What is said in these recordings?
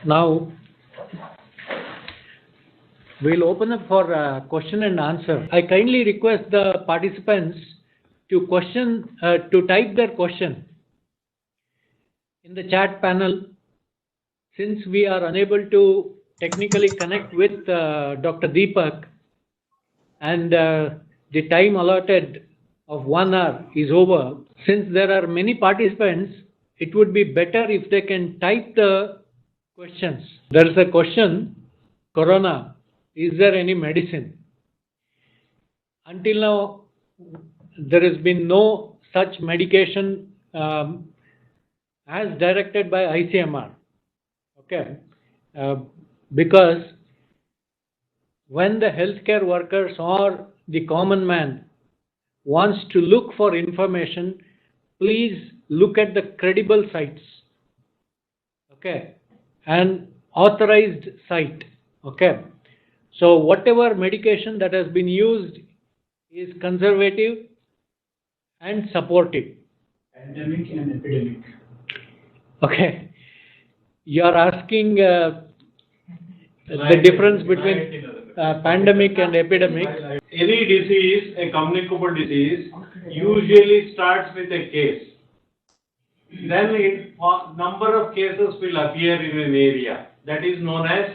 Now, we'll open up for question and answer. I kindly request the participants to type their question in the chat panel. Since we are unable to technically connect with Dr. Deepak and the time allotted of 1 hour is over, since there are many participants, it would be better if they can type the questions. There is a question, Corona, is there any medicine? Until now, there has been no such medication as directed by ICMR. Okay, because when the healthcare workers or the common man wants to look for information, please look at the credible sites, okay, and authorized site, okay. So whatever medication that has been used is conservative and supportive. Pandemic and epidemic. Okay, you are asking the difference between pandemic and epidemic. Any disease, a communicable disease, usually starts with a case. Then number of cases will appear in an area. That is known as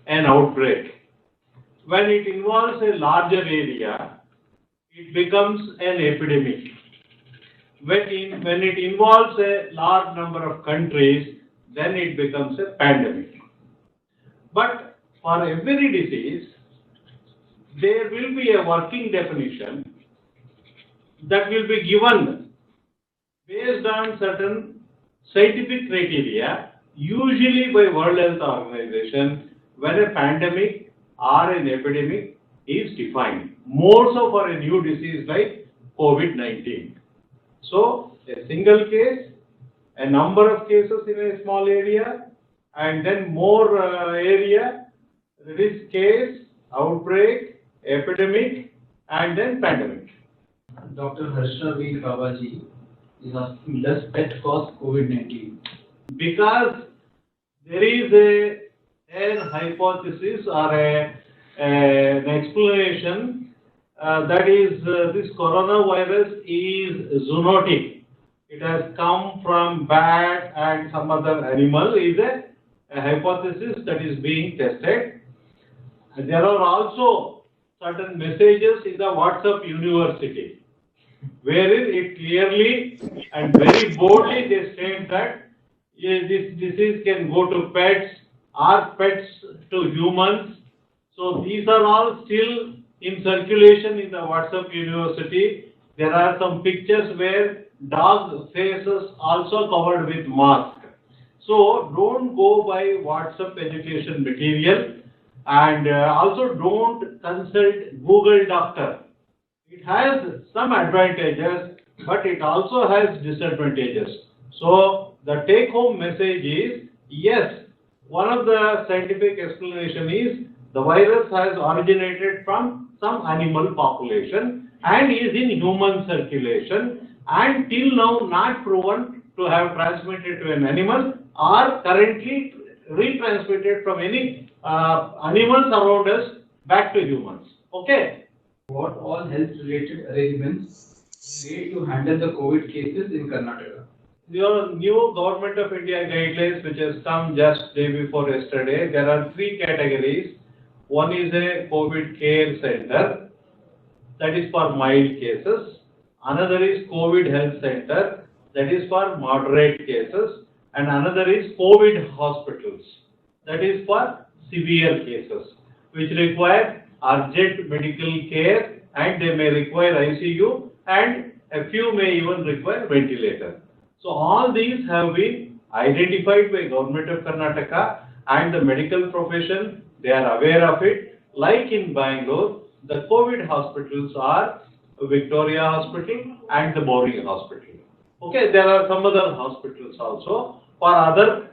an outbreak. When it involves a larger area, it becomes an epidemic. When it involves a large number of countries, then it becomes a pandemic. But for every disease, there will be a working definition that will be given based on certain scientific criteria, usually by World Health Organization, when a pandemic or an epidemic is defined. More so for a new disease like COVID-19. So, a single case, a number of cases in a small area, and then more area, that is case, outbreak, epidemic, and then pandemic. Dr. Harsha V. Babaji is asking, does PET cause COVID-19? Because there is an hypothesis or an explanation that is this coronavirus is zoonotic. It has come from bat and some other animal is a hypothesis that is being tested. And there are also certain messages in the WhatsApp University, wherein it clearly and very boldly they state that this disease can go to pets or pets to humans. So these are all still in circulation in the WhatsApp University. There are some pictures where dog faces also covered with mask. So don't go by WhatsApp education material, and also don't consult Google Doctor. It has some advantages, but it also has disadvantages. So the take home message is, yes, one of the scientific explanation is the virus has originated from some animal population and is in human circulation, and till now not proven to have transmitted to an animal or currently retransmitted from any animals around us back to humans. Okay. What all health related arrangements made to handle the COVID cases in Karnataka? Your new Government of India guidelines, which has come just day before yesterday, there are 3 categories. One is a COVID care center, that is for mild cases. Another is COVID health center, that is for moderate cases. And another is COVID hospitals, that is for severe cases, which require urgent medical care, and they may require ICU, and a few may even require ventilator. So all these have been identified by Government of Karnataka and the medical profession. They are aware of it. Like in Bangalore, the COVID hospitals are Victoria Hospital and the Boring Hospital. Okay, there are some other hospitals also for other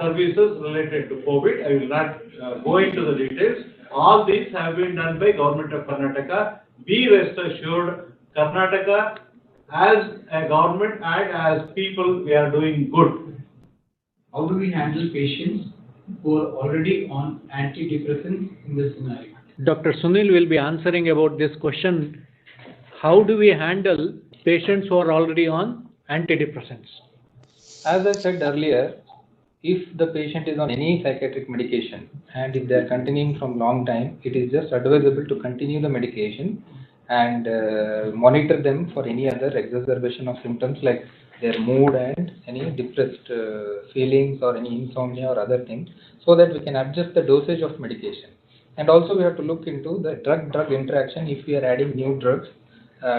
services related to COVID. I will not go into the details. All these have been done by Government of Karnataka. Be rest assured, Karnataka as a government and as people, we are doing good. How do we handle patients who are already on antidepressants in this scenario? Dr. Sunil will be answering about this question. How do we handle patients who are already on antidepressants? As I said earlier, if the patient is on any psychiatric medication and if they are continuing from long time, it is just advisable to continue the medication and monitor them for any other exacerbation of symptoms like their mood and any depressed feelings or any insomnia or other things, so that we can adjust the dosage of medication. And also we have to look into the drug-drug interaction if we are adding new drugs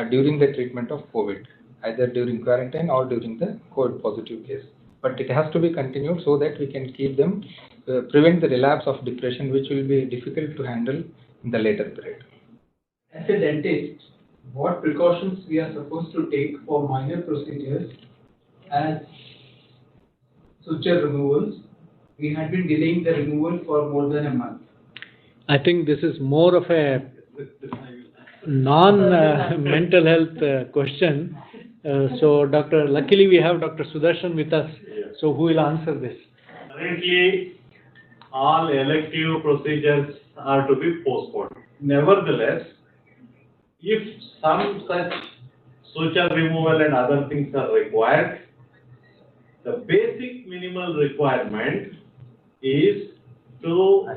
during the treatment of COVID, either during quarantine or during the COVID positive case. But it has to be continued so that we can keep them, prevent the relapse of depression, which will be difficult to handle in the later period. As a dentist, what precautions we are supposed to take for minor procedures as suture removals? We had been delaying the removal for more than a month. I think this is more of a non-mental health question. So, luckily we have Dr. Sudarshan with us. So, who will answer this? Currently, all elective procedures are to be postponed. Nevertheless, if some such suture removal and other things are required, the basic minimal requirement is to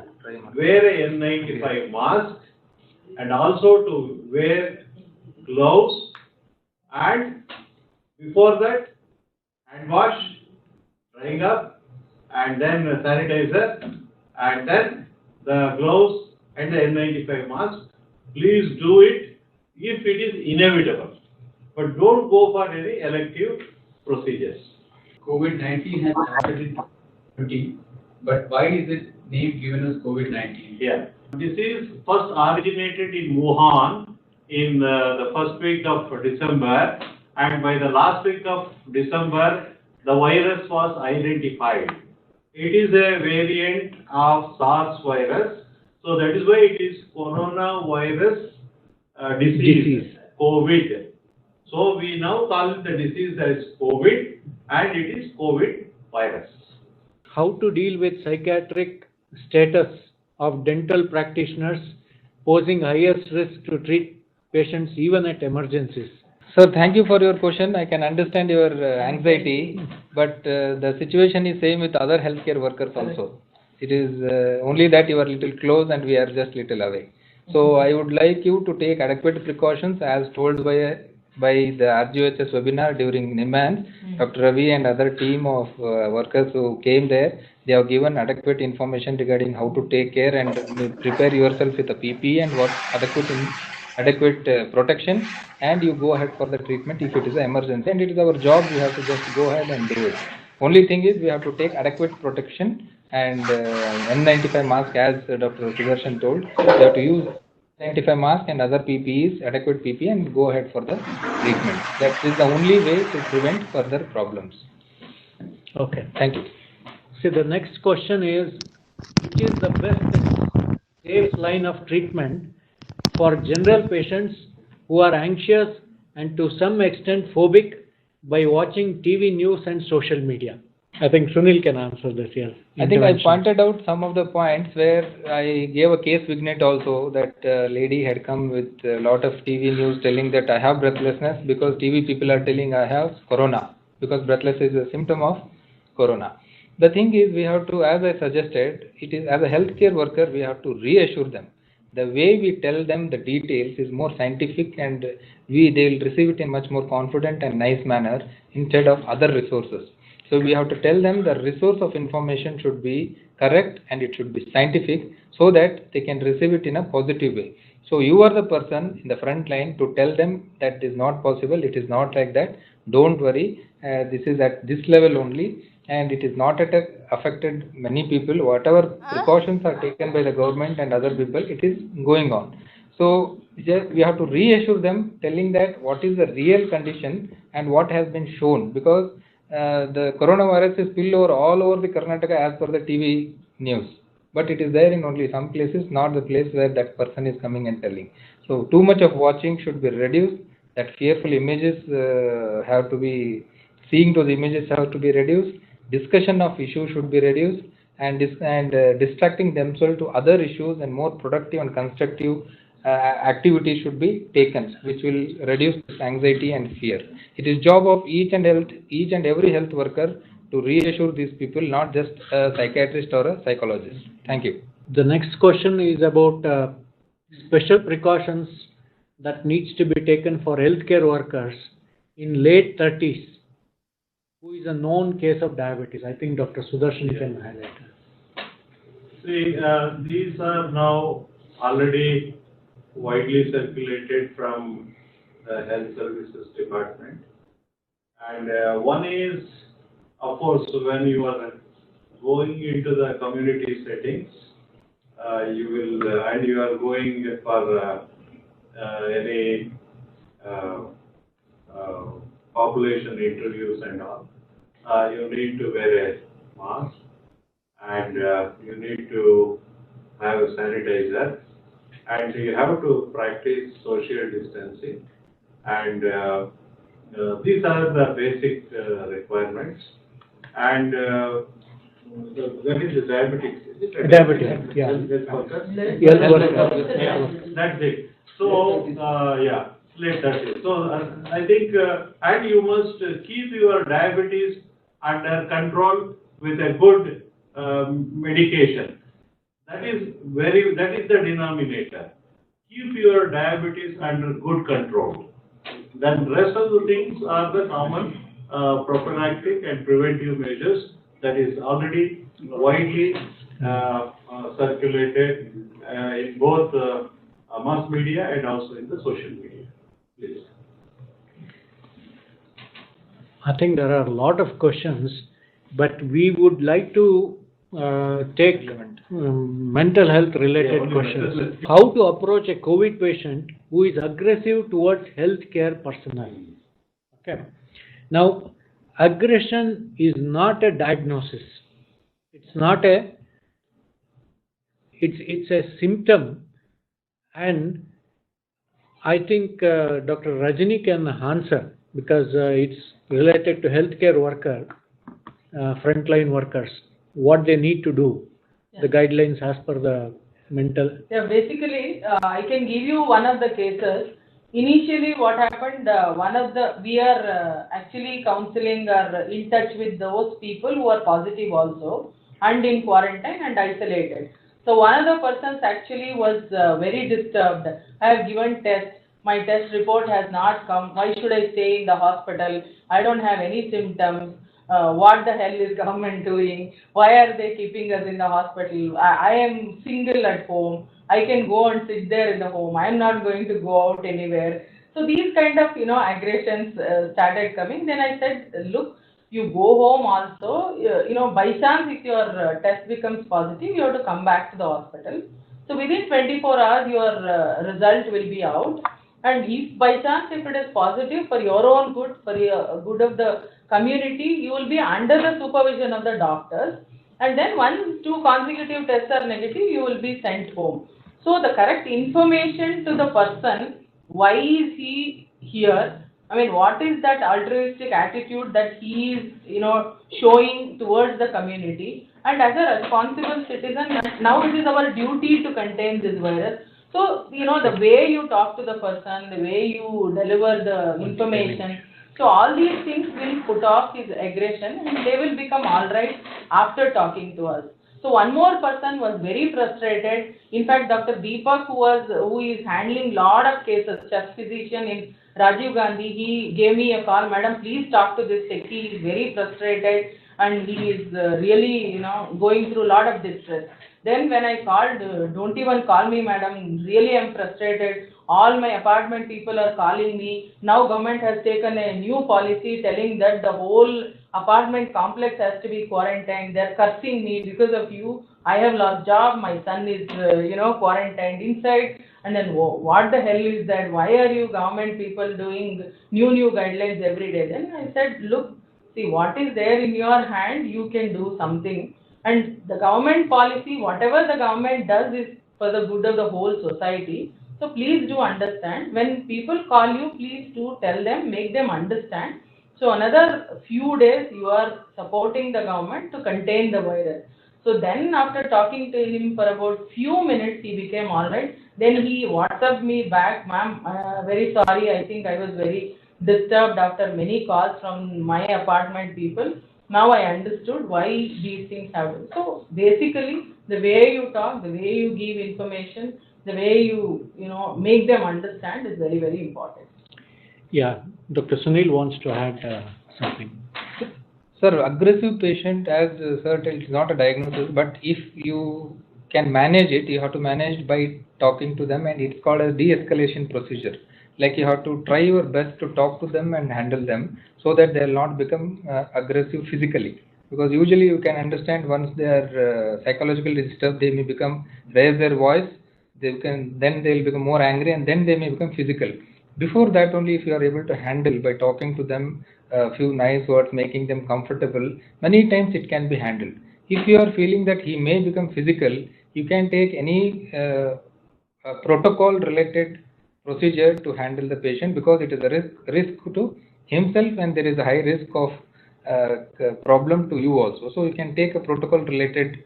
wear a N95 mask and also to wear gloves, and before that hand wash, drying up, and then sanitizer, and then the gloves and the N95 mask. Please do it if it is inevitable, but don't go for any elective procedures. COVID-19 has started in 2020, but why is it name given as COVID-19? Yeah. This is first originated in Wuhan in the first week of December, and by the last week of December, the virus was identified. It is a variant of SARS virus, so that is why it is coronavirus disease, COVID. So we now call it the disease as COVID, and it is COVID virus. How to deal with psychiatric status of dental practitioners posing highest risk to treat patients even at emergencies? Sir, thank you for your question. I can understand your anxiety, but the situation is same with other healthcare workers also. It is only that you are little close and we are just little away. So I would like you to take adequate precautions as told by the RGOHS webinar during NIMANS. Dr. Ravi and other team of workers who came there, they have given adequate information regarding how to take care and prepare yourself with a PPE and what adequate protection, and you go ahead for the treatment if it is an emergency, and it is our job. We have to just go ahead and do it. Only thing is we have to take adequate protection and N95 mask, as Dr. Sudarshan told. We have to use N95 mask and other PPEs, adequate PPE, and go ahead for the treatment. That is the only way to prevent further problems. Okay. Thank you. See, the next question is, which is the best safe line of treatment for general patients who are anxious and to some extent phobic by watching TV news and social media? I think Sunil can answer this, yes. I think I pointed out some of the points where I gave a case vignette also, that lady had come with a lot of TV news telling that I have breathlessness because TV people are telling I have corona, because breathlessness is a symptom of corona. The thing is, we have to, as I suggested, it is as a healthcare worker, we have to reassure them. The way we tell them the details is more scientific, and they'll receive it in much more confident and nice manner instead of other resources. So we have to tell them the resource of information should be correct and it should be scientific, so that they can receive it in a positive way. So you are the person in the front line to tell them that is not possible, it is not like that, don't worry, this is at this level only, and it is not affected many people. Whatever precautions are taken by the government and other people, it is going on. So we have to reassure them, telling that what is the real condition and what has been shown, because the coronavirus is spilled over all over the Karnataka as per the TV news, but it is there in only some places, not the place where that person is coming and telling. So too much of watching should be reduced. That fearful images have to be, seeing those images have to be reduced. Discussion of issues should be reduced, and distracting themselves to other issues, and more productive and constructive activities should be taken, which will reduce this anxiety and fear. It is job of each and every health worker to reassure these people, not just a psychiatrist or a psychologist. Thank you. The next question is about special precautions that needs to be taken for healthcare workers in late 30s who is a known case of diabetes. I think Dr. Sudarshan can highlight. See, these are now already widely circulated from the Health Services Department. And one is, of course, when you are going into the community settings, you will, and you are going for any population interviews and all, you need to wear a mask, and you need to have a sanitizer, and you have to practice social distancing, and these are the basic requirements. And that is the diabetics. Is it Diabetic, yeah. Health workers. Yeah, that's it. So, yeah, late 30s. So, I think, and you must keep your diabetes under control with a good medication. That is the denominator. Keep your diabetes under good control. Then rest of the things are the common prophylactic and preventive measures that is already widely circulated in both mass media and also in the social media. Please. I think there are a lot of questions, but we would like to take mental health related questions. How to approach a COVID patient who is aggressive towards healthcare personnel? Okay. Now, aggression is not a diagnosis. It's not a. It's a symptom, and I think Dr. Rajini can answer because it's related to healthcare worker, frontline workers, what they need to do, the guidelines as per the mental. Yeah, basically, I can give you one of the cases. Initially, what happened, we are actually counseling or in touch with those people who are positive also and in quarantine and isolated. So one of the persons actually was very disturbed. I have given tests. My test report has not come. Why should I stay in the hospital? I don't have any symptoms. What the hell is government doing? Why are they keeping us in the hospital? I am single at home. I can go and sit there in the home. I am not going to go out anywhere. So these kind of, aggressions started coming. Then I said, look, you go home also, by chance if your test becomes positive, you have to come back to the hospital. So within 24 hours, your result will be out. And if by chance, if it is positive for your own good, for the good of the community, you will be under the supervision of the doctors. And then once 2 consecutive tests are negative, you will be sent home. So the correct information to the person, why is he here? I mean, what is that altruistic attitude that he is, showing towards the community? And as a responsible citizen, now it is our duty to contain this virus. So, the way you talk to the person, the way you deliver the information, so all these things will put off his aggression and they will become alright after talking to us. So one more person was very frustrated. In fact, Dr. Deepak, who is handling lot of cases, chest physician in Rajiv Gandhi, he gave me a call, madam, please talk to this techie, he is very frustrated and he is really, going through a lot of distress. Then when I called, don't even call me madam, really I am frustrated. All my apartment people are calling me. Now government has taken a new policy telling that the whole apartment complex has to be quarantined. They are cursing me because of you. I have lost job. My son is, quarantined inside. And then what the hell is that? Why are you government people doing new guidelines every day? Then I said, look, see what is there in your hand, you can do something. And the government policy, whatever the government does is for the good of the whole society. So please do understand. When people call you, please do tell them, make them understand. So another few days you are supporting the government to contain the virus. So then after talking to him for about few minutes, he became alright. Then he WhatsApped me back, ma'am, very sorry, I think I was very disturbed after many calls from my apartment people. Now I understood why these things happen. So basically, the way you talk, the way you give information, the way you know, make them understand is very, very important. Yeah, Dr. Sunil wants to add something. Sir, aggressive patient, as sir tells, is not a diagnosis, but if you can manage it, you have to manage it by talking to them, and it's called a de-escalation procedure. Like you have to try your best to talk to them and handle them so that they will not become aggressive physically. Because usually you can understand once they are psychologically disturbed, they may raise their voice, then they will become more angry, and then they may become physical. Before that only, if you are able to handle by talking to them a few nice words, making them comfortable, many times it can be handled. If you are feeling that he may become physical, you can take any protocol related procedure to handle the patient, because it is a risk to himself, and there is a high risk of problem to you also. So you can take a protocol related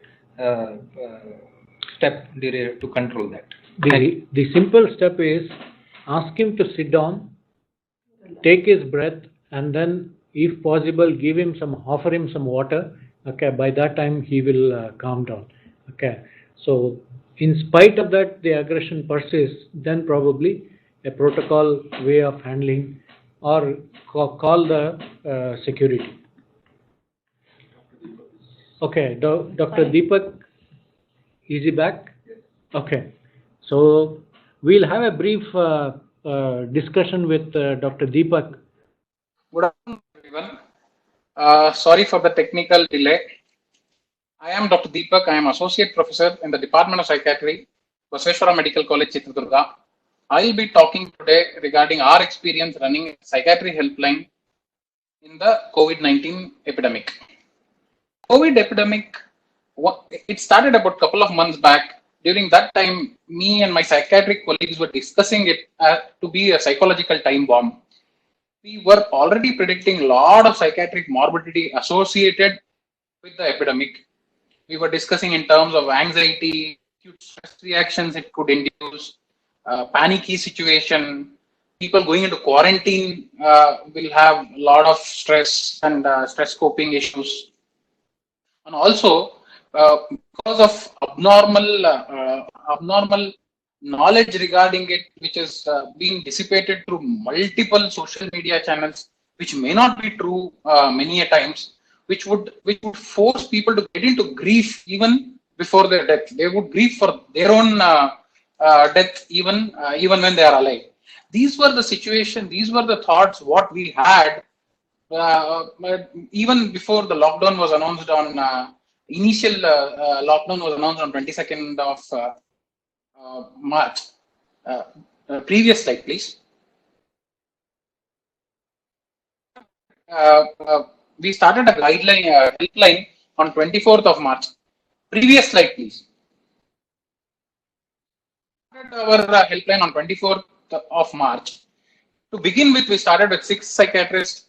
step to control that. The simple step is ask him to sit down, take his breath, and then, if possible, offer him some water. Okay, by that time he will calm down. Okay, so in spite of that, the aggression persists, then probably a protocol way of handling, or call the security. Okay, Dr. Deepak, is he back? Okay, so we'll have a brief discussion with Dr. Deepak. Good afternoon, everyone. Sorry for the technical delay. I am Dr. Deepak. I am Associate Professor in the Department of Psychiatry, Basveshwara Medical College, Chitradurga. I will be talking today regarding our experience running a psychiatry helpline in the COVID-19 epidemic. COVID epidemic, it started about a couple of months back. During that time, me and my psychiatric colleagues were discussing it to be a psychological time bomb. We were already predicting a lot of psychiatric morbidity associated with the epidemic. We were discussing in terms of anxiety, acute stress reactions it could induce, panicky situation. People going into quarantine will have a lot of stress and stress coping issues. And also, because of abnormal knowledge regarding it, which is being dissipated through multiple social media channels, which may not be true many a times, which would force people to get into grief even before their death. They would grieve for their own death even when they are alive. These were the situation. These were the thoughts what we had even before the lockdown was announced on initial lockdown was announced on 22nd of March. Previous slide, please. We started a helpline on 24th of March. Previous slide, please. Our helpline on 24th of March. To begin with, we started with 6 psychiatrists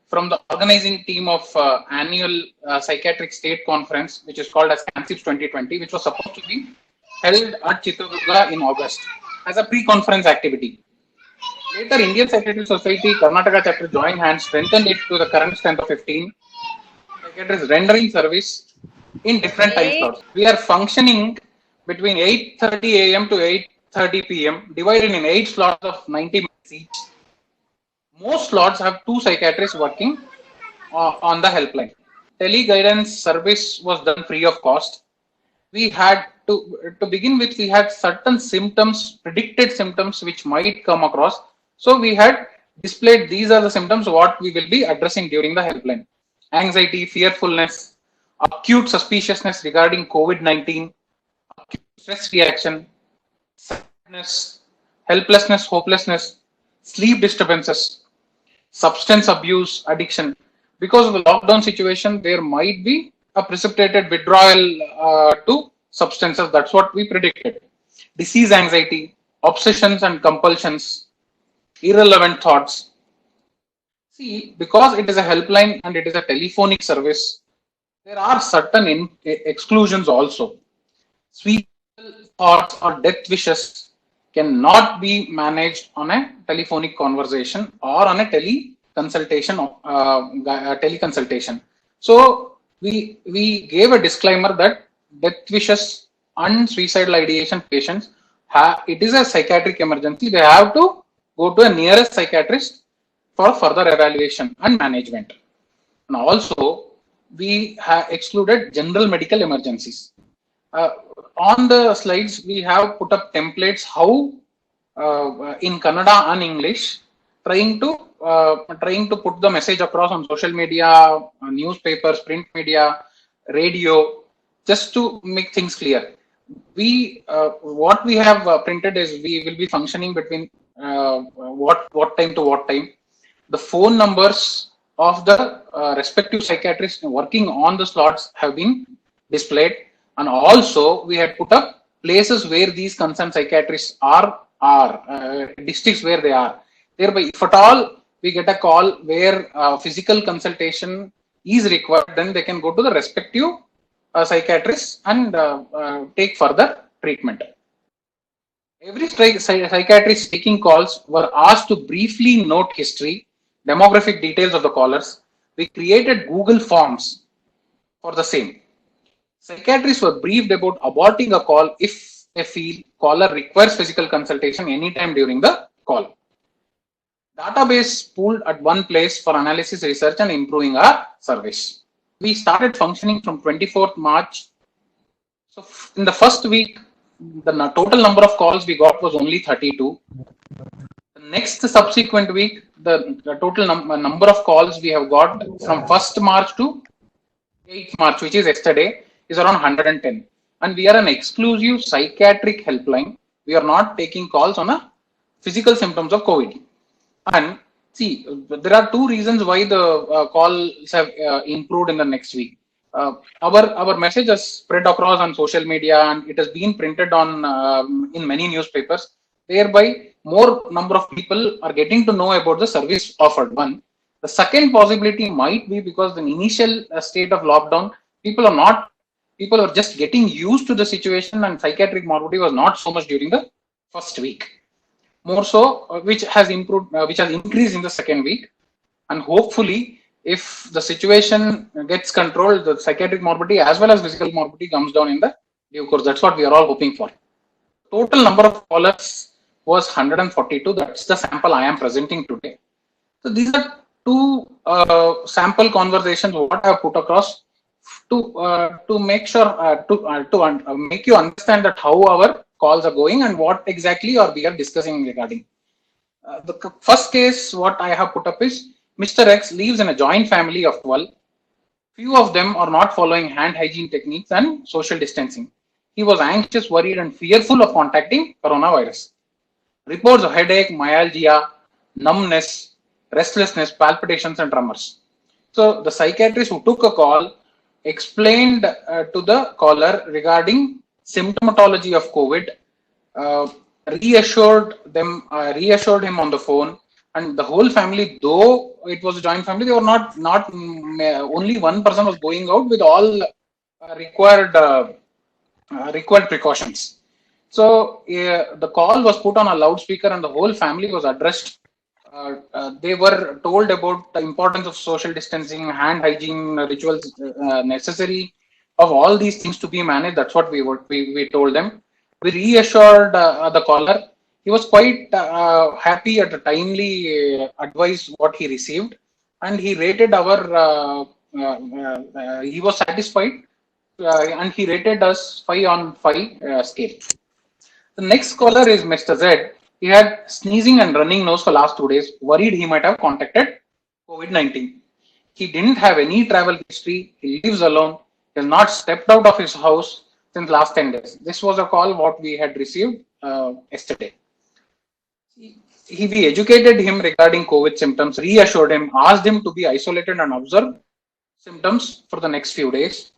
from the organizing team of annual psychiatric state conference, which is called as CANSIPS 2020, which was supposed to be held at Chitradurga in August as a pre-conference activity. Later, Indian Psychiatric Society Karnataka chapter joined hands, strengthened it to the current strength of 15 psychiatrists rendering service in different time slots. We are functioning between 8:30 a.m. to 8:30 p.m. divided in 8 slots of 90 minutes each. Most slots have 2 psychiatrists working on the helpline. Tele-guidance service was done free of cost. We had to begin with, we had certain symptoms, predicted symptoms which might come across. So we had displayed, these are the symptoms what we will be addressing during the helpline. Anxiety, fearfulness, acute suspiciousness regarding COVID-19, acute stress reaction, sadness, helplessness, hopelessness, sleep disturbances, substance abuse, addiction. Because of the lockdown situation, there might be a precipitated withdrawal to substances. That's what we predicted. Disease anxiety, obsessions and compulsions, irrelevant thoughts. See, because it is a helpline and it is a telephonic service, There are certain exclusions also. Suicidal thoughts or death wishes cannot be managed on a telephonic conversation or on a teleconsultation. So we gave a disclaimer that death wishes and suicidal ideation patients it is a psychiatric emergency. They have to go to a nearest psychiatrist for further evaluation and management. And also, we have excluded general medical emergencies. On the slides, we have put up templates how in Kannada and English, trying to put the message across on social media, newspapers, print media, radio, just to make things clear. What we have printed is we will be functioning between what time to what time. The phone numbers of the respective psychiatrists working on the slots have been displayed, and also we had put up places where these concerned psychiatrists are districts where they are. Thereby, if at all we get a call where physical consultation is required, then they can go to the respective psychiatrists and take further treatment. Every psychiatrist taking calls were asked to briefly note history, demographic details of the callers. We created Google Forms for the same. Psychiatrists were briefed about aborting a call if they feel caller requires physical consultation anytime during the call. Database pooled at one place for analysis, research, and improving our service. We started functioning from 24th March. So in the first week, the total number of calls we got was only 32. The next subsequent week, the total number of calls we have got from 1st March to 8th March, which is yesterday, is around 110. And we are an exclusive psychiatric helpline. We are not taking calls on a physical symptoms of COVID. And see, there are two reasons why the calls have improved in the next week. Our message has spread across on social media, and it has been printed on in many newspapers. Thereby, more number of people are getting to know about the service offered. One. The second possibility might be because the initial state of lockdown, people are just getting used to the situation, and psychiatric morbidity was not so much during the first week. More so, which has improved, which has increased in the second week, and hopefully, if the situation gets controlled, the psychiatric morbidity as well as physical morbidity comes down in the due course. That's what we are all hoping for. Total number of callers was 142. That's the sample I am presenting today. So these are two sample conversations what I have put across to make sure to make you understand that how our calls are going and what exactly are we are discussing regarding. The first case what I have put up is Mr. X lives in a joint family of 12. Few of them are not following hand hygiene techniques and social distancing. He was anxious, worried, and fearful of contacting coronavirus. Reports of headache, myalgia, numbness, restlessness, palpitations, and tremors. So the psychiatrist who took a call explained to the caller regarding symptomatology of COVID, reassured him on the phone, and the whole family, though it was a joint family, they were not only one person was going out with all required precautions. So the call was put on a loudspeaker and the whole family was addressed. They were told about the importance of social distancing, hand hygiene rituals necessary of all these things to be managed. That's what we told them. We reassured the caller. He was quite happy at the timely advice what he received, and he rated he was satisfied, and he rated us 5 on 5 scale. The next caller is Mr. Z. He had sneezing and running nose for last 2 days, worried he might have contacted COVID-19. He didn't have any travel history. He lives alone. He has not stepped out of his house since last 10 days. This was a call what we had received yesterday. We educated him regarding COVID symptoms, reassured him, asked him to be isolated and observe symptoms for the next few days.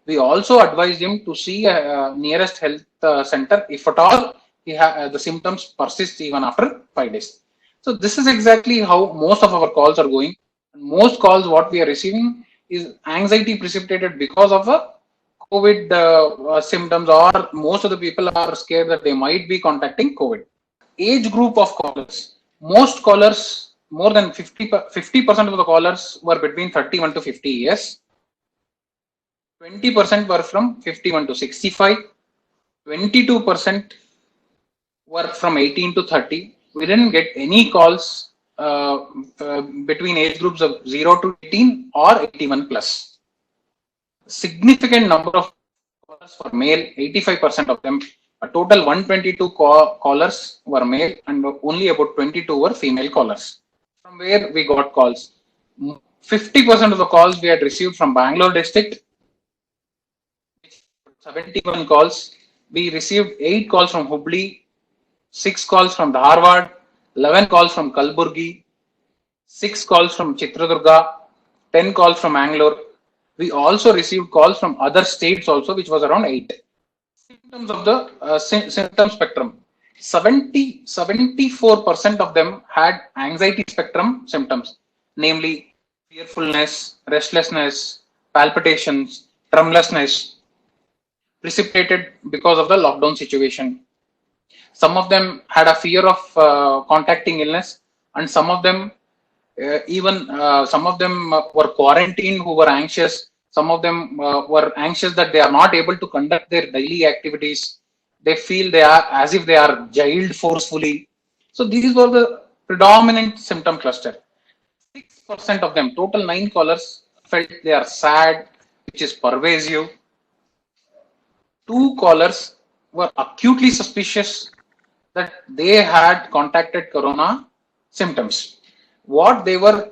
We also advised him to see a nearest health center if at all the symptoms persist even after 5 days. So this is exactly how most of our calls are going. Most calls what we are receiving is anxiety precipitated because of a COVID symptoms, or most of the people are scared that they might be contacting COVID. Age group of callers, most callers, more than 50% of the callers were between 31 to 50 years. 20% were from 51 to 65. 22% were from 18 to 30. We didn't get any calls between age groups of 0 to 18 or 81 plus. Significant number of callers were male, 85% of them. A total 122 callers were male and only about 22 were female callers. From where we got calls, 50% of the calls we had received from Bangalore district, 71 calls. We received 8 calls from Hubli, 6 calls from Dharwad, 11 calls from Kalburgi, 6 calls from Chitradurga, 10 calls from Mangalore. We also received calls from other states also, which was around 8. Symptoms of the symptom spectrum. 74% of them had anxiety spectrum symptoms, namely fearfulness, restlessness, palpitations, tremorlessness, precipitated because of the lockdown situation. Some of them had a fear of contacting illness, and some of them were quarantined who were anxious. Some of them were anxious that they are not able to conduct their daily activities. They feel they are as if they are jailed forcefully. So these were the predominant symptom cluster. 6% of them, total 9 callers, felt they are sad, which is pervasive. 2 callers were acutely suspicious that they had contacted corona symptoms. What they were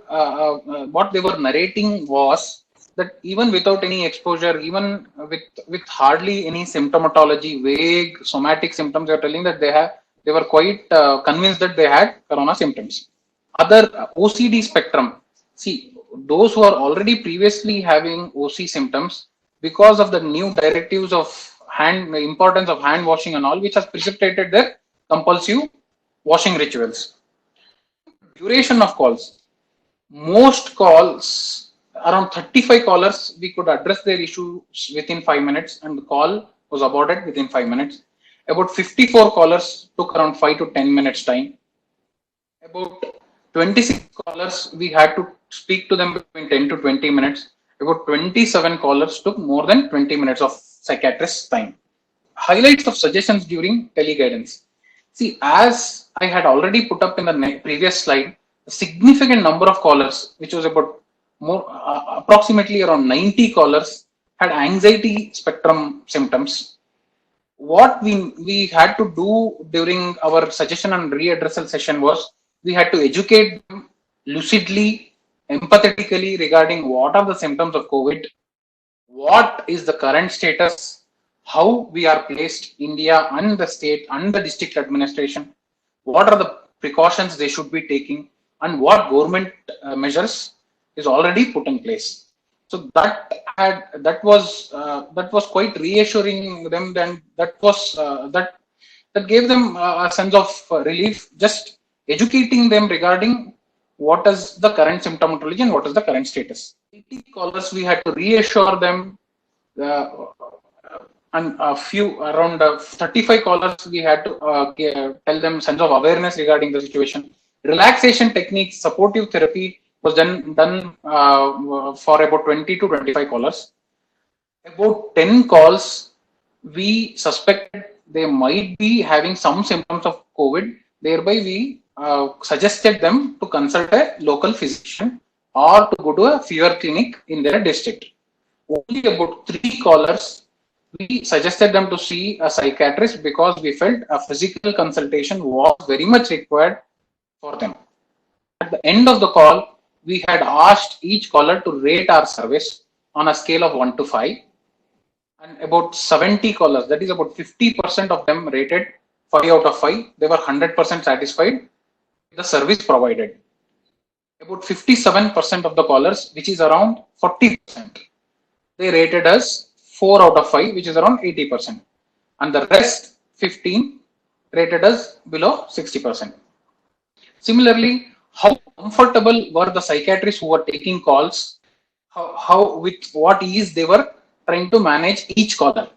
narrating was that even without any exposure, even with hardly any symptomatology, vague somatic symptoms, they were telling that they were quite convinced that they had corona symptoms. Other OCD spectrum. See, those who are already previously having OC symptoms, because of the new directives of the importance of hand washing and all, which has precipitated their compulsive washing rituals. Duration of calls. Most calls, around 35 callers, we could address their issues within 5 minutes, and the call was aborted within 5 minutes. About 54 callers took around 5 to 10 minutes time. About 26 callers, we had to speak to them between 10 to 20 minutes. About 27 callers took more than 20 minutes of psychiatrist's time. Highlights of suggestions during teleguidance. See, as I had already put up in the previous slide, a significant number of callers, which was about approximately around 90 callers, had anxiety spectrum symptoms. What we had to do during our suggestion and readdressal session was, we had to educate them lucidly, empathetically regarding what are the symptoms of COVID, what is the current status, how we are placed, India and the state and the district administration, what are the precautions they should be taking, and what government measures is already put in place. So that was quite reassuring them. Then that gave them a sense of relief. Just educating them regarding what is the current symptomatology and what is the current status. 80 callers, we had to reassure them, and around 35 callers, we had to tell them sense of awareness regarding the situation. Relaxation techniques, supportive therapy was done for about 20 to 25 callers. About 10 calls, we suspected they might be having some symptoms of COVID. Thereby, we suggested them to consult a local physician or to go to a fever clinic in their district. Only about 3 callers, we suggested them to see a psychiatrist because we felt a physical consultation was very much required for them. At the end of the call, we had asked each caller to rate our service on a scale of 1 to 5. And about 70 callers, that is about 50% of them rated 5 out of 5. They were 100% satisfied with the service provided. About 57% of the callers, which is around 40%, they rated us 4 out of 5, which is around 80%. And the rest 15 rated us below 60%. Similarly, how comfortable were the psychiatrists who were taking calls how with what ease they were trying to manage each caller.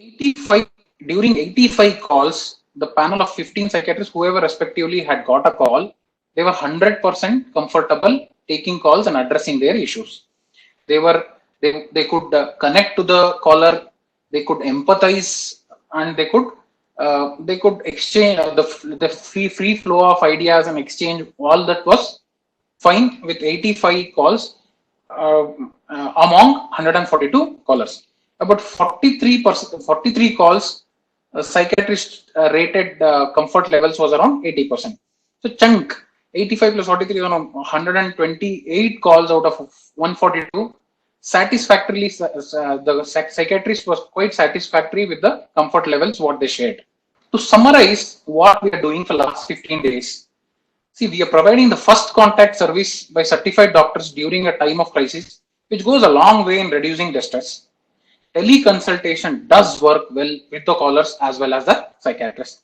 85 during 85 calls, the panel of 15 psychiatrists, whoever respectively had got a call, they were 100% comfortable taking calls and addressing their issues. They could connect to the caller, they could empathize, and they could exchange the free flow of ideas and exchange. All that was fine with 85 calls among 142 callers. About 43 calls, psychiatrist rated comfort levels was around 80%. So chunk 85 plus 43 is around 128 calls out of 142. Satisfactorily, the psychiatrist was quite satisfactory with the comfort levels what they shared. To summarize what we are doing for the last 15 days, see, we are providing the first contact service by certified doctors during a time of crisis, which goes a long way in reducing distress. Teleconsultation does work well with the callers as well as the psychiatrist.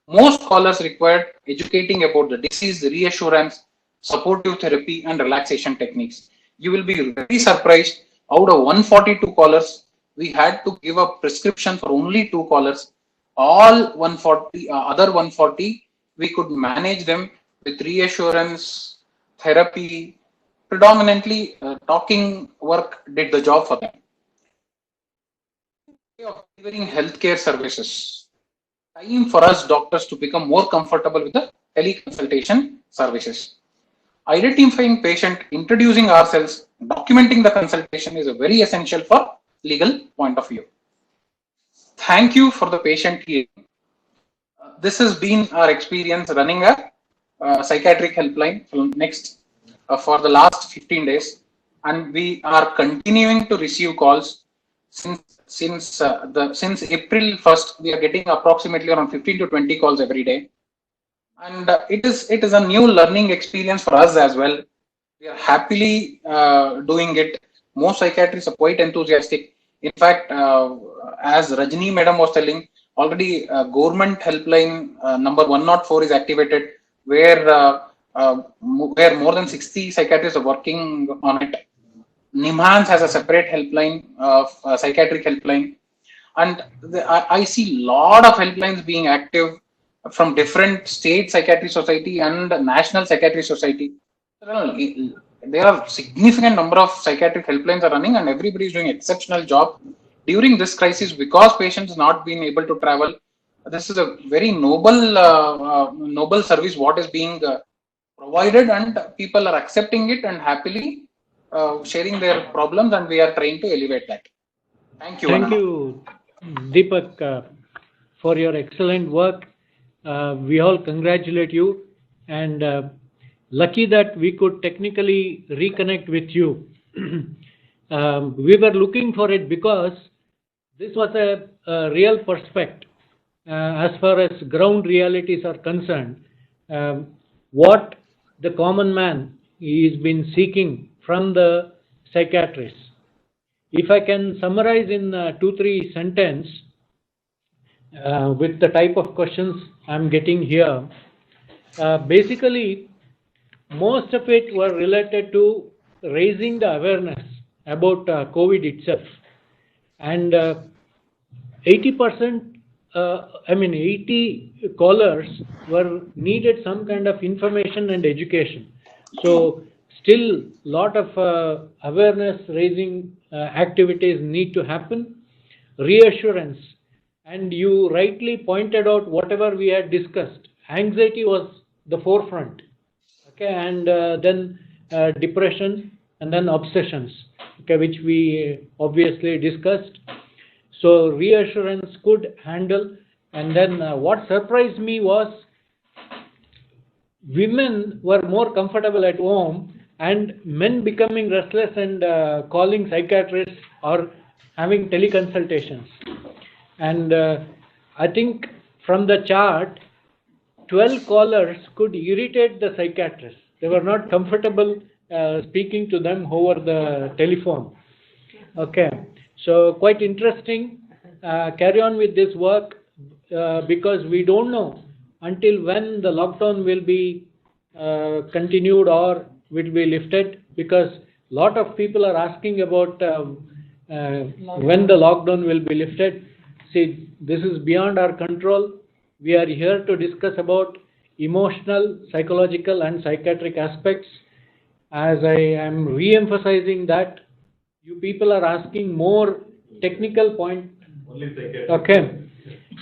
Most callers required educating about the disease, reassurance, supportive therapy, and relaxation techniques. You will be very surprised. Out of 142 callers, we had to give a prescription for only 2 callers. All 140, other 140, we could manage them with reassurance, therapy. Predominantly, talking work did the job for them. Of delivering healthcare services. Time for us doctors to become more comfortable with the teleconsultation services. Identifying patient, introducing ourselves, documenting the consultation is a very essential for legal point of view. Thank you for the patient hearing. This has been our experience running a psychiatric helpline for the last 15 days, and we are continuing to receive calls since April 1st. We are getting approximately around 15 to 20 calls every day, and it is a new learning experience for us as well. We are happily doing it. Most psychiatrists are quite enthusiastic. In fact, as Rajni madam was telling, already government helpline number 104 is activated, where more than 60 psychiatrists are working on it. NIMHANS has a separate helpline, psychiatric helpline, and I see a lot of helplines being active from different state psychiatry society and national psychiatry society. There are significant number of psychiatric helplines are running, and everybody is doing exceptional job during this crisis because patients not being able to travel. This is a very noble service what is being provided, and people are accepting it and happily sharing their problems, and we are trying to elevate that. Thank you. Thank you, Deepak, for your excellent work. We all congratulate you, and lucky that we could technically reconnect with you. We were looking for it because this was a real prospect as far as ground realities are concerned. What the common man has been seeking from the psychiatrist. If I can summarize in 2-3 sentences with the type of questions I'm getting here, basically most of it were related to raising the awareness about COVID itself, and 80%, 80 callers were needed some kind of information and education. So still lot of awareness raising activities need to happen, reassurance, and you rightly pointed out whatever we had discussed. Anxiety was the forefront, okay, and then depression, and then obsessions, okay, which we obviously discussed. So reassurance could handle, and then what surprised me was women were more comfortable at home, and men becoming restless and calling psychiatrists or having teleconsultations. And I think from the chart, 12 callers could irritate the psychiatrists. They were not comfortable speaking to them over the telephone. Okay, so quite interesting. Carry on with this work because we don't know until when the lockdown will be continued or will be lifted, because Lot of people are asking about when the lockdown will be lifted. See, this is beyond our control. We are here to discuss about emotional, psychological, and psychiatric aspects. As I am re-emphasizing that you people are asking more technical point. Only psychiatric. Okay.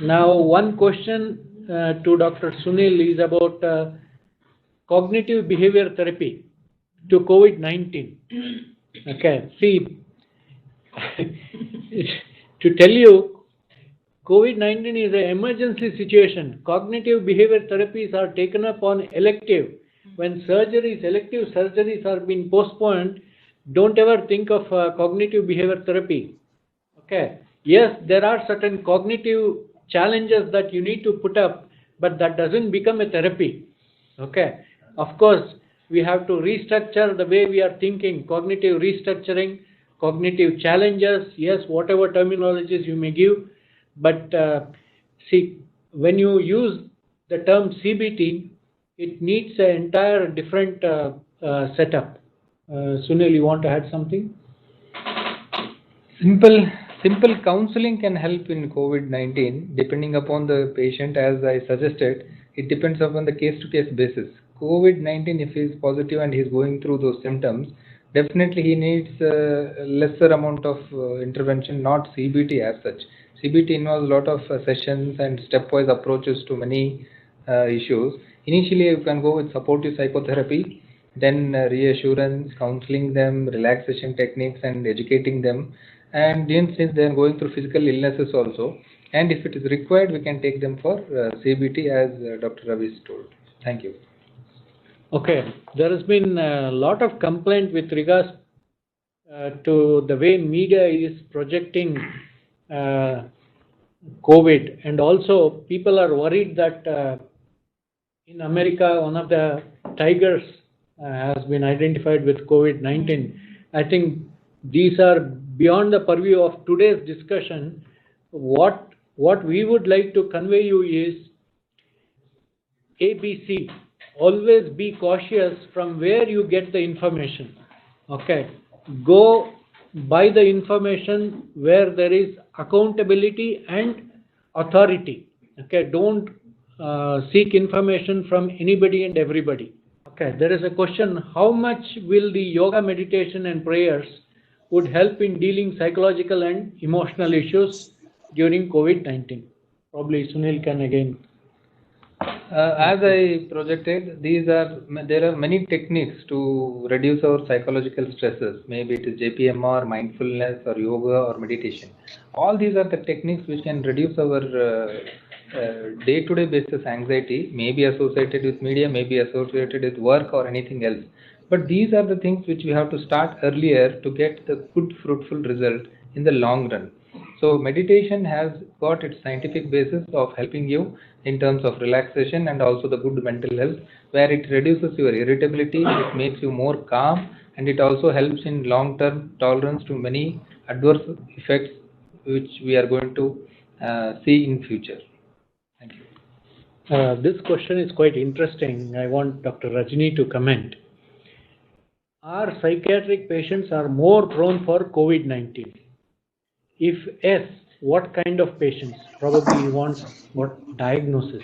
Now, one question to Dr. Sunil is about cognitive behavior therapy to COVID-19. Okay. See, to tell you, COVID-19 is an emergency situation. Cognitive behavior therapies are taken up on elective. When elective surgeries are being postponed, don't ever think of cognitive behavior therapy. Okay. Yes, there are certain cognitive challenges that you need to put up, but that doesn't become a therapy. Okay. Of course, we have to restructure the way we are thinking, cognitive restructuring, cognitive challenges, yes, whatever terminologies you may give. But see, when you use the term CBT, it needs an entire different setup. Sunil, you want to add something? Simple counseling can help in COVID-19 depending upon the patient. As I suggested, it depends upon the case-to-case basis. COVID-19, if he is positive and he is going through those symptoms, definitely he needs lesser amount of intervention, not CBT as such. CBT involves a lot of sessions and stepwise approaches to many issues. Initially, you can go with supportive psychotherapy, then reassurance, counseling them, relaxation techniques, and educating them. And then, since they are going through physical illnesses also, and if it is required, we can take them for CBT as Dr. Ravi told. Thank you. Okay, there has been a lot of complaint with regards to the way media is projecting COVID, and also people are worried that in America one of the tigers has been identified with COVID-19. I think these are beyond the purview of today's discussion. What we would like to convey you is ABC. Always be cautious from where you get the information. Okay. Go by the information where there is accountability and authority. Okay. Don't seek information from anybody and everybody. Okay. There is a question: how much will the yoga, meditation, and prayers would help in dealing psychological and emotional issues during COVID-19? Probably Sunil can again. As I projected, there are many techniques to reduce our psychological stresses. Maybe it is JPMR, mindfulness, or yoga, or meditation. All these are the techniques which can reduce our day-to-day basis anxiety, maybe associated with media, maybe associated with work or anything else. But these are the things which we have to start earlier to get the good fruitful result in the long run. So meditation has got its scientific basis of helping you in terms of relaxation and also the good mental health, where it reduces your irritability, it makes you more calm, and it also helps in long-term tolerance to many adverse effects which we are going to see in future. Thank you. This question is quite interesting. I want Dr. Rajni to comment. Are psychiatric patients are more prone for COVID-19? If yes, what kind of patients? Probably you want what diagnosis?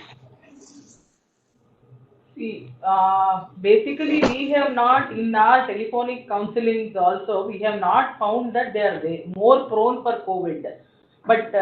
See, basically we have not, in our telephonic counselings also, we have not found that they are more prone for COVID. But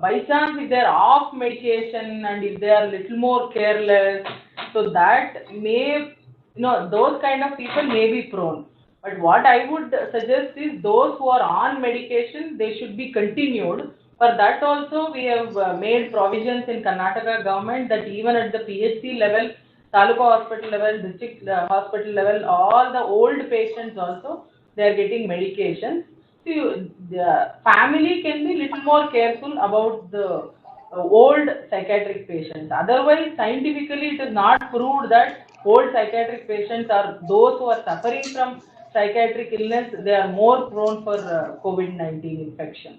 by chance, if they are off medication and if they are little more careless, so that may, those kind of people may be prone. But what I would suggest is those who are on medication, they should be continued. For that also, we have made provisions in Karnataka government that even at the PHC level, Taluka hospital level, district hospital level, all the old patients also, they are getting medication. See, the family can be little more careful about the old psychiatric patients. Otherwise, scientifically, it is not proved that old psychiatric patients are those who are suffering from psychiatric illness, they are more prone for COVID-19 infection.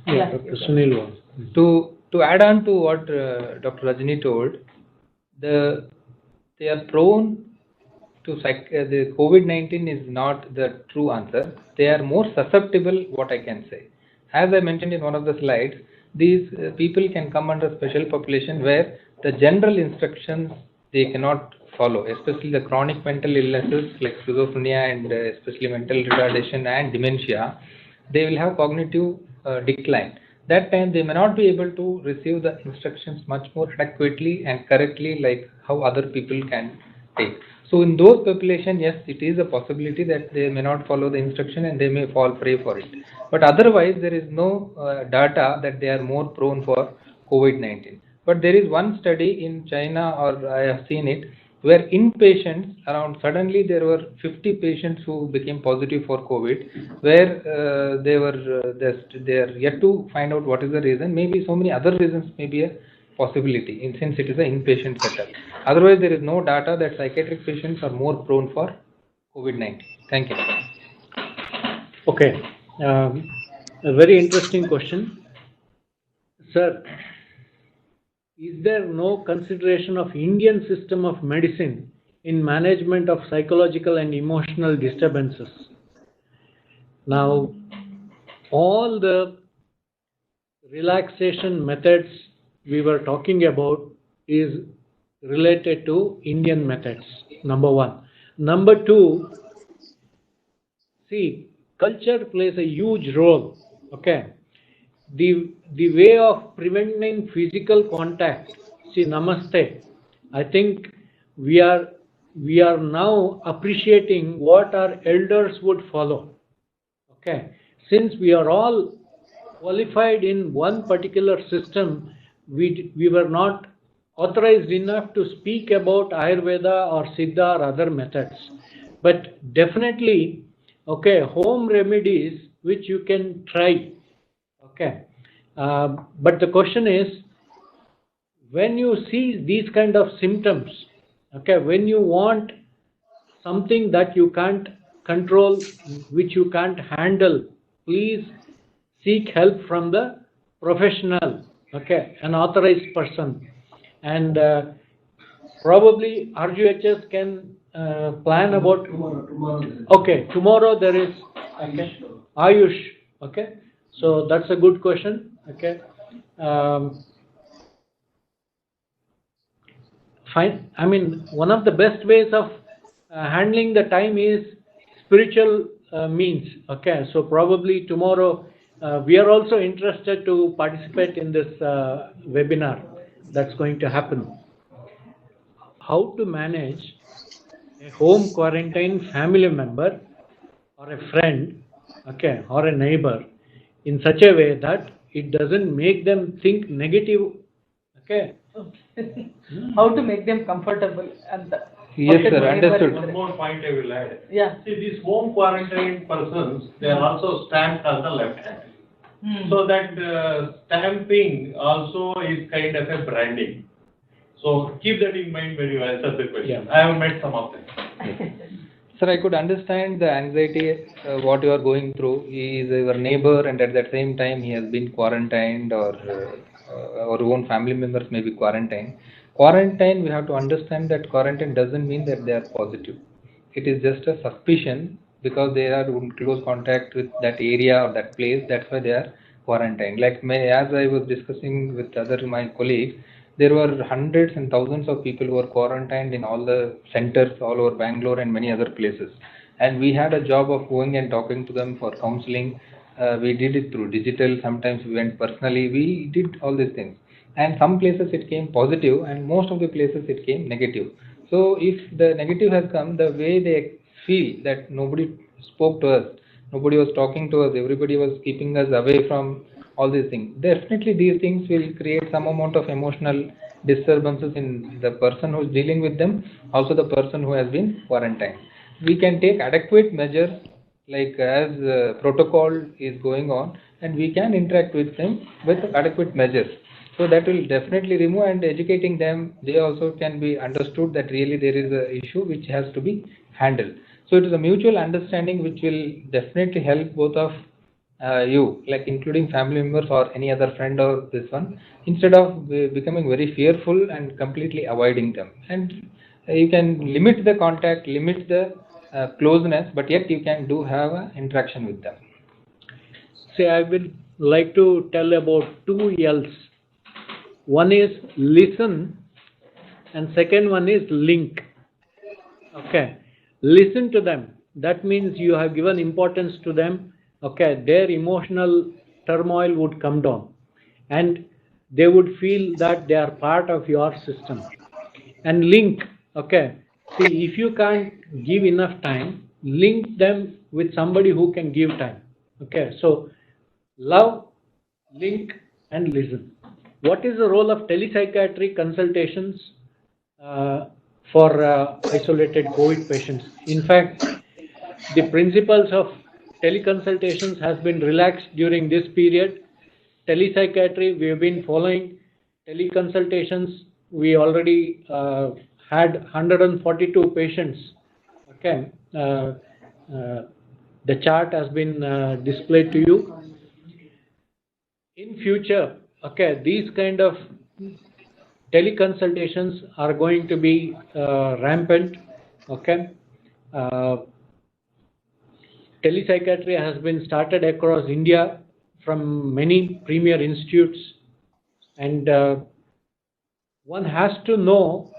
Yeah, Dr. Sunil. To add on to what Dr. Rajni told, they are prone the COVID-19 is not the true answer. They are more susceptible, what I can say. As I mentioned in one of the slides, these people can come under special population where the general instructions they cannot follow, especially the chronic mental illnesses like schizophrenia and especially mental retardation and dementia. They will have cognitive decline. That time they may not be able to receive the instructions much more adequately and correctly like how other people can take. So in those population, yes, it is a possibility that they may not follow the instruction and they may fall prey for it. But otherwise, there is no data that they are more prone for COVID-19. But there is one study in China, or I have seen it, where inpatients, around suddenly there were 50 patients who became positive for COVID, where they are yet to find out what is the reason. Maybe so many other reasons may be a possibility, since it is an inpatient setup. Otherwise, there is no data that psychiatric patients are more prone for COVID-19. Thank you. Okay. A very interesting question. Sir, is there no consideration of Indian system of medicine in management of psychological and emotional disturbances? Now, all the relaxation methods we were talking about is related to Indian methods, number one. Number two, see, culture plays a huge role, okay? The way of preventing physical contact, see, namaste, I think we are now appreciating what our elders would follow, okay? Since we are all qualified in one particular system, we were not authorized enough to speak about Ayurveda or Siddha or other methods. But definitely, okay, home remedies which you can try, okay. But the question is, when you see these kind of symptoms, okay, when you want something that you can't control, which you can't handle, please seek help from the professional, okay, an authorized person. And probably RGHS can plan about. Okay, tomorrow there is Ayush. Okay, so that's a good question. Okay, fine. I mean, one of the best ways of handling the time is spiritual means. Okay, so probably tomorrow we are also interested to participate in this webinar that's going to happen. How to manage a home quarantine family member or a friend, okay, or a neighbor in such a way that it doesn't make them think negative, okay? How to make them comfortable and Yes, sir, understood. One more point I will add. Yeah. See, these home quarantine persons, they are also stamped on the left hand. So that stamping also is kind of a branding. So keep that in mind when you answer the question. Yeah. I have met some of them. Sir, I could understand the anxiety what you are going through. He is your neighbor, and at the same time he has been quarantined, or our own family members may be quarantined. Quarantine, we have to understand that quarantine doesn't mean that they are positive. It is just a suspicion because they are in close contact with that area or that place. That's why they are quarantined. Like as I was discussing with my colleagues, there were hundreds and thousands of people who were quarantined in all the centers all over Bangalore and many other places. And we had a job of going and talking to them for counseling. We did it through digital. Sometimes we went personally. We did all these things. And some places it came positive, and most of the places it came negative. So if the negative has come, the way they feel that nobody spoke to us, nobody was talking to us, everybody was keeping us away from all these things. Definitely these things will create some amount of emotional disturbances in the person who is dealing with them, also the person who has been quarantined. We can take adequate measures like as protocol is going on, and we can interact with them with adequate measures. So that will definitely remove, and educating them, they also can be understood that really there is an issue which has to be handled. So it is a mutual understanding which will definitely help both of you, like including family members or any other friend or this one, instead of becoming very fearful and completely avoiding them. And you can limit the contact, limit the closeness, but yet you can do have an interaction with them. See, I would like to tell about two L's. One is listen, and second one is link. Okay, listen to them. That means you have given importance to them. Okay, their emotional turmoil would come down, and they would feel that they are part of your system. And link. Okay, see, if you can't give enough time, link them with somebody who can give time. Okay, so love, link, and listen. What is the role of telepsychiatric consultations for isolated COVID patients? In fact, the principles of teleconsultations has been relaxed during this period. Telepsychiatry, we have been following teleconsultations. We already had 142 patients. Okay, the chart has been displayed to you. In future, okay, these kind of teleconsultations are going to be rampant. Okay, telepsychiatry has been started across India from many premier institutes, and one has to know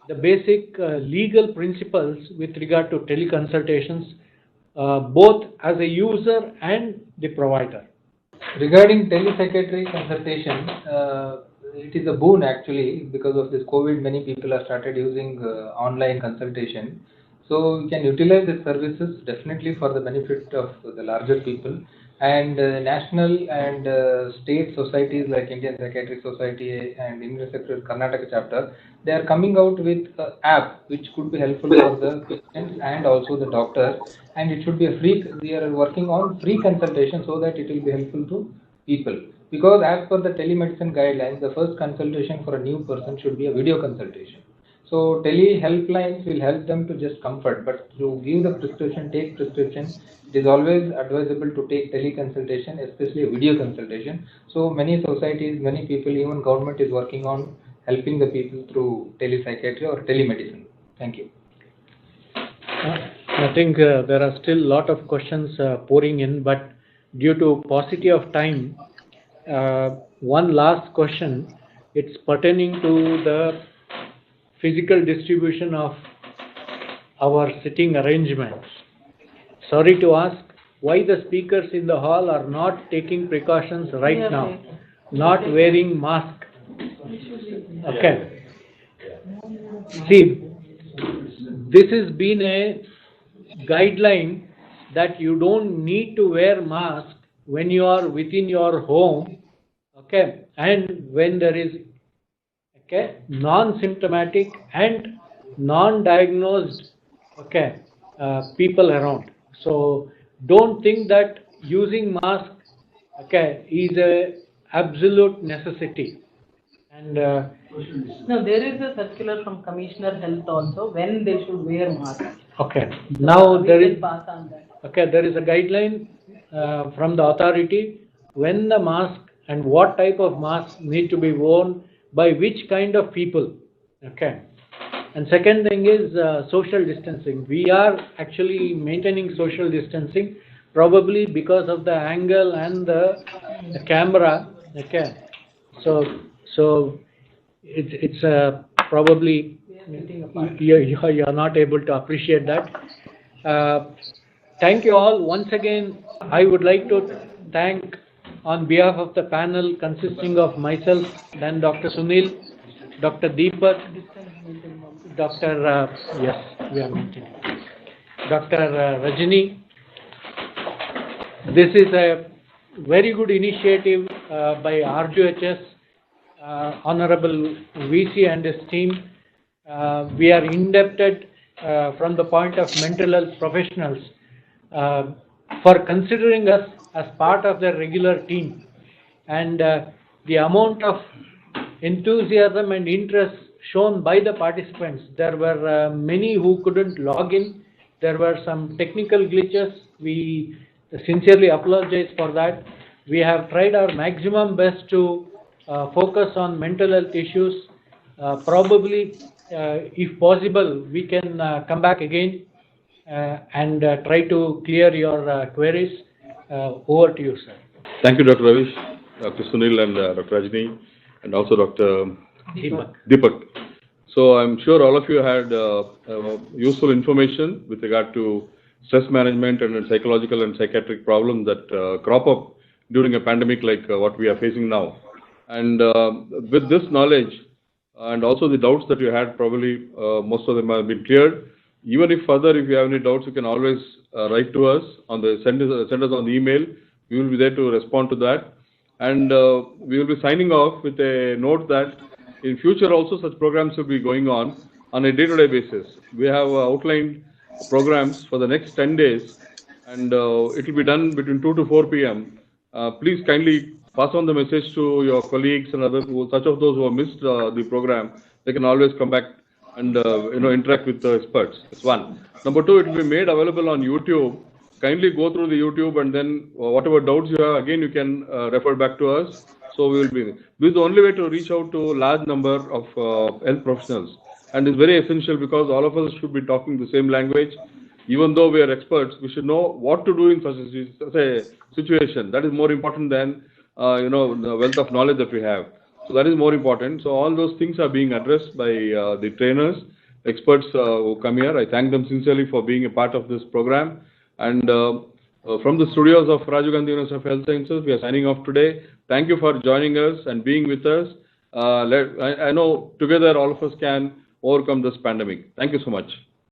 the basic legal principles with regard to teleconsultations, both as a user and the provider. Regarding telepsychiatry consultation, it is a boon actually. Because of this COVID, many people have started using online consultation. So you can utilize the services definitely for the benefit of the larger people. And national and state societies like Indian Psychiatric Society and Indian Psychiatric Karnataka chapter, they are coming out with an app which could be helpful for the patients and also the doctors. And it should be a free. We are working on free consultation so that it will be helpful to people. Because as per the telemedicine guidelines, the first consultation for a new person should be a video consultation. So tele helplines will help them to just comfort, but to give the prescription, take prescription, it is always advisable to take teleconsultation, especially a video consultation. So many societies, many people, even government is working on helping the people through telepsychiatry or telemedicine. Thank you. I think there are still a lot of questions pouring in, but due to paucity of time, one last question. It's pertaining to the physical distribution of our sitting arrangements. Sorry to ask, why the speakers in the hall are not taking precautions right now, not wearing mask. Okay. See, this has been a guideline that you don't need to wear mask when you are within your home, okay, and when there is non-symptomatic and non-diagnosed people around. So don't think that using mask is a absolute necessity. And no, there is a circular from Commissioner Health also when they should wear mask. Okay, now We there will is pass on that. there is a guideline from the authority when the mask and what type of mask need to be worn by which kind of people. Okay. And second thing is social distancing. We are actually maintaining social distancing probably because of the angle and the camera. Okay. So it's probably you're not able to appreciate that. Thank you all. Once again, I would like to thank on behalf of the panel consisting of myself, then Dr. Sunil, Dr. Deepak, Dr. yes, we are maintaining, Dr. Rajini. This is a very good initiative by RGHS, Honorable VC and his team. We are indebted from the point of mental health professionals for considering us as part of their regular team, and the amount of enthusiasm and interest shown by the participants. There were many who couldn't log in. There were some technical glitches. We sincerely apologize for that. We have tried our maximum best to focus on mental health issues. Probably if possible, we can come back again and try to clear your queries. Over to you, sir. Thank you, Dr. Ravish, Dr. Sunil, and Dr. Rajni, and also Dr. Deepak. So I'm sure all of you had useful information with regard to stress management and psychological and psychiatric problems that crop up during a pandemic like what we are facing now. And with this knowledge and also the doubts that you had, probably most of them have been cleared. Even if further, if you have any doubts, you can always write to us on the send us on the email. We will be there to respond to that. And we will be signing off with a note that in future also such programs will be going on a day-to-day basis. We have outlined programs for the next 10 days, and it will be done between 2 to 4 p.m. Please kindly pass on the message to your colleagues and others, such of those who have missed the program. They can always come back and interact with the experts. That's one. Number two, it will be made available on YouTube. Kindly go through the YouTube, and then whatever doubts you have, again you can refer back to us. So we will be. This is the only way to reach out to a large number of health professionals, and it's very essential because all of us should be talking the same language. Even though we are experts, we should know what to do in such a situation. That is more important than the wealth of knowledge that we have. So that is more important. So all those things are being addressed by the trainers, experts who come here. I thank them sincerely for being a part of this program. And from the studios of Rajiv Gandhi University of Health Sciences, we are signing off today. Thank you for joining us and being with us. I know together all of us can overcome this pandemic. Thank you so much.